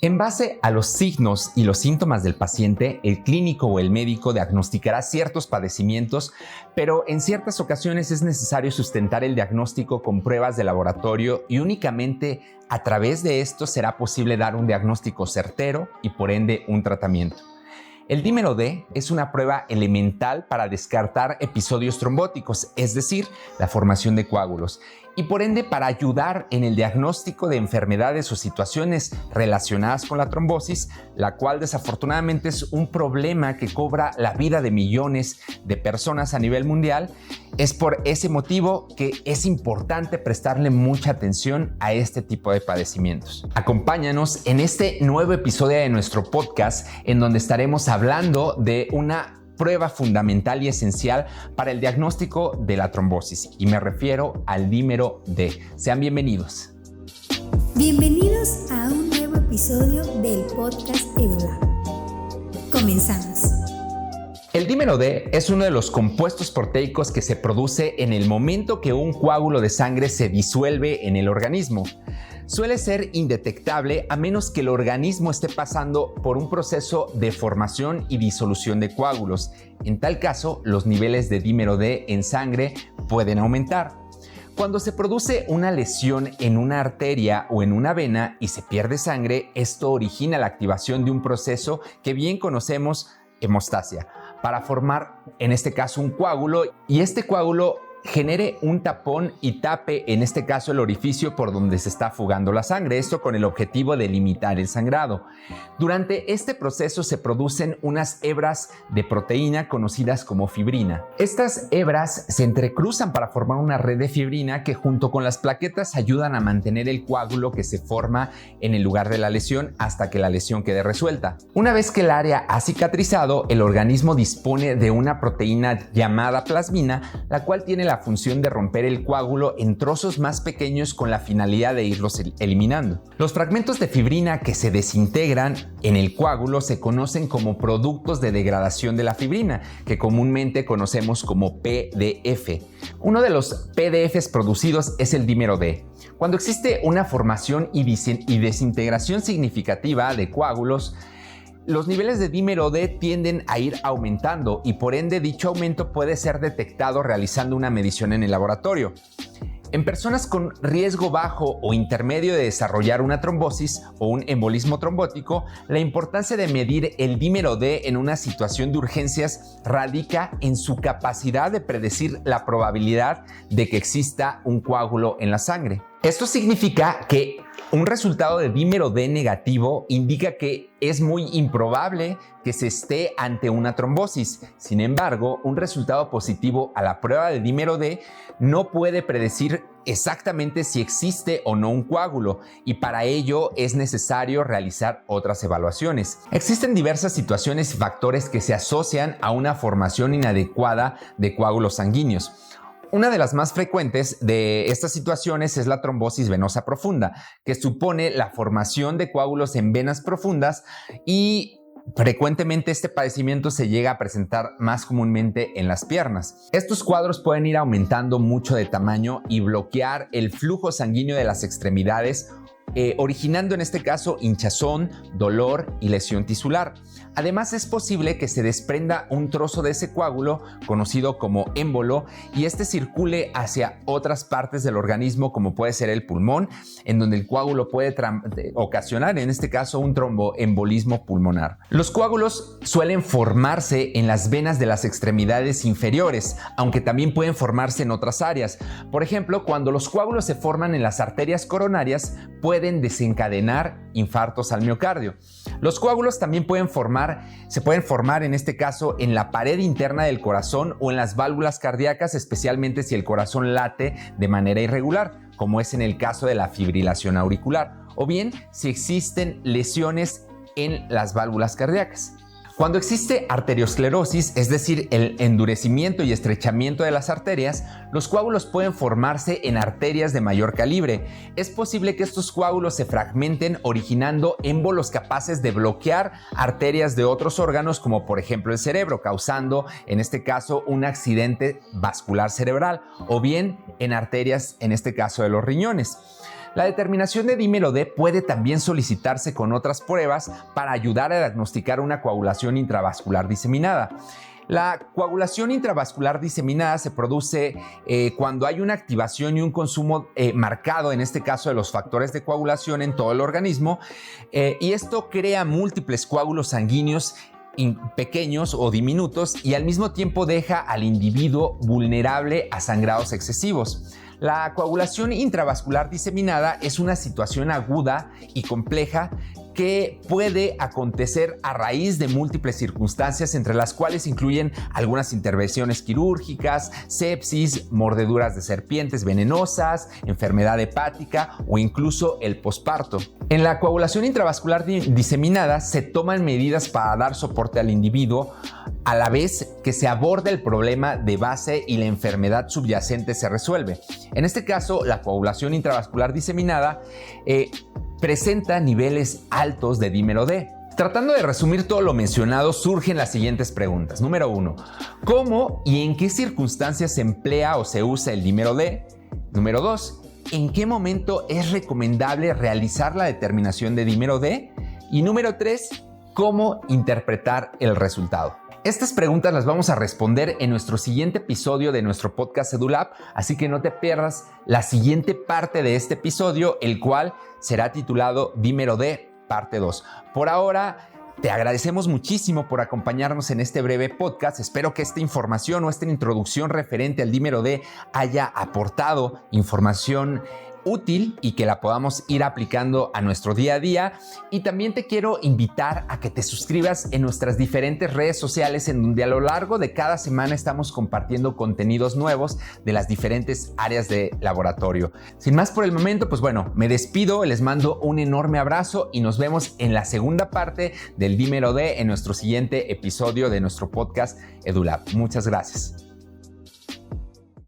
En base a los signos y los síntomas del paciente, el clínico o el médico diagnosticará ciertos padecimientos, pero en ciertas ocasiones es necesario sustentar el diagnóstico con pruebas de laboratorio y únicamente a través de esto será posible dar un diagnóstico certero y por ende un tratamiento. El dímero D es una prueba elemental para descartar episodios trombóticos, es decir, la formación de coágulos, y por ende para ayudar en el diagnóstico de enfermedades o situaciones relacionadas con la trombosis, la cual desafortunadamente es un problema que cobra la vida de millones de personas a nivel mundial. Es por ese motivo que es importante prestarle mucha atención a este tipo de padecimientos. Acompáñanos en este nuevo episodio de nuestro podcast en donde estaremos hablando de una prueba fundamental y esencial para el diagnóstico de la trombosis, y me refiero al dímero D. Sean bienvenidos. Bienvenidos a un nuevo episodio del podcast EduLab. Comenzamos. El dímero D es uno de los compuestos proteicos que se produce en el momento que un coágulo de sangre se disuelve en el organismo. Suele ser indetectable a menos que el organismo esté pasando por un proceso de formación y disolución de coágulos. En tal caso, los niveles de dímero D en sangre pueden aumentar. Cuando se produce una lesión en una arteria o en una vena y se pierde sangre, esto origina la activación de un proceso que bien conocemos, hemostasia, para formar, en este caso, un coágulo, y este coágulo genere un tapón y tape, en este caso, el orificio por donde se está fugando la sangre, esto con el objetivo de limitar el sangrado. Durante este proceso se producen unas hebras de proteína conocidas como fibrina. Estas hebras se entrecruzan para formar una red de fibrina que junto con las plaquetas ayudan a mantener el coágulo que se forma en el lugar de la lesión hasta que la lesión quede resuelta. Una vez que el área ha cicatrizado, el organismo dispone de una proteína llamada plasmina, la cual tiene la función de romper el coágulo en trozos más pequeños con la finalidad de irlos eliminando. Los fragmentos de fibrina que se desintegran en el coágulo se conocen como productos de degradación de la fibrina, que comúnmente conocemos como PDF. Uno de los PDFs producidos es el dímero D. Cuando existe una formación y desintegración significativa de coágulos, los niveles de dímero D tienden a ir aumentando y por ende dicho aumento puede ser detectado realizando una medición en el laboratorio. En personas con riesgo bajo o intermedio de desarrollar una trombosis o un embolismo trombótico, la importancia de medir el dímero D en una situación de urgencias radica en su capacidad de predecir la probabilidad de que exista un coágulo en la sangre. Esto significa que un resultado de dímero D negativo indica que es muy improbable que se esté ante una trombosis. Sin embargo, un resultado positivo a la prueba de dímero D no puede predecir exactamente si existe o no un coágulo, y para ello es necesario realizar otras evaluaciones. Existen diversas situaciones y factores que se asocian a una formación inadecuada de coágulos sanguíneos. Una de las más frecuentes de estas situaciones es la trombosis venosa profunda, que supone la formación de coágulos en venas profundas, y frecuentemente este padecimiento se llega a presentar más comúnmente en las piernas. Estos cuadros pueden ir aumentando mucho de tamaño y bloquear el flujo sanguíneo de las extremidades, originando en este caso hinchazón, dolor y lesión tisular. Además, es posible que se desprenda un trozo de ese coágulo, conocido como émbolo, y este circule hacia otras partes del organismo, como puede ser el pulmón, en donde el coágulo puede ocasionar, en este caso, un tromboembolismo pulmonar. Los coágulos suelen formarse en las venas de las extremidades inferiores, aunque también pueden formarse en otras áreas. Por ejemplo, cuando los coágulos se forman en las arterias coronarias, pueden desencadenar infartos al miocardio. Los coágulos también se pueden formar en este caso en la pared interna del corazón o en las válvulas cardíacas, especialmente si el corazón late de manera irregular, como es en el caso de la fibrilación auricular, o bien si existen lesiones en las válvulas cardíacas. Cuando existe arteriosclerosis, es decir, el endurecimiento y estrechamiento de las arterias, los coágulos pueden formarse en arterias de mayor calibre. Es posible que estos coágulos se fragmenten originando émbolos capaces de bloquear arterias de otros órganos, como por ejemplo el cerebro, causando en este caso un accidente vascular cerebral, o bien en arterias, en este caso de los riñones. La determinación de dímero D puede también solicitarse con otras pruebas para ayudar a diagnosticar una coagulación intravascular diseminada. La coagulación intravascular diseminada se produce cuando hay una activación y un consumo marcado, en este caso de los factores de coagulación en todo el organismo, y esto crea múltiples coágulos sanguíneos pequeños o diminutos y al mismo tiempo deja al individuo vulnerable a sangrados excesivos. La coagulación intravascular diseminada es una situación aguda y compleja que puede acontecer a raíz de múltiples circunstancias, entre las cuales incluyen algunas intervenciones quirúrgicas, sepsis, mordeduras de serpientes venenosas, enfermedad hepática o incluso el posparto. En la coagulación intravascular diseminada se toman medidas para dar soporte al individuo a la vez que se aborda el problema de base y la enfermedad subyacente se resuelve. En este caso, la coagulación intravascular diseminada presenta niveles altos de dímero D. Tratando de resumir todo lo mencionado, surgen las siguientes preguntas. Número 1. ¿Cómo y en qué circunstancias se emplea o se usa el dímero D? Número 2. ¿En qué momento es recomendable realizar la determinación de dímero D? Y número 3. ¿Cómo interpretar el resultado? Estas preguntas las vamos a responder en nuestro siguiente episodio de nuestro podcast EduLab, así que no te pierdas la siguiente parte de este episodio, el cual será titulado Dímero D, parte 2. Por ahora, te agradecemos muchísimo por acompañarnos en este breve podcast. Espero que esta información o esta introducción referente al dímero D haya aportado información útil y que la podamos ir aplicando a nuestro día a día. Y también te quiero invitar a que te suscribas en nuestras diferentes redes sociales, en donde a lo largo de cada semana estamos compartiendo contenidos nuevos de las diferentes áreas de laboratorio. Sin más por el momento, pues bueno, me despido, les mando un enorme abrazo y nos vemos en la segunda parte del dímero D en nuestro siguiente episodio de nuestro podcast EduLab. Muchas gracias.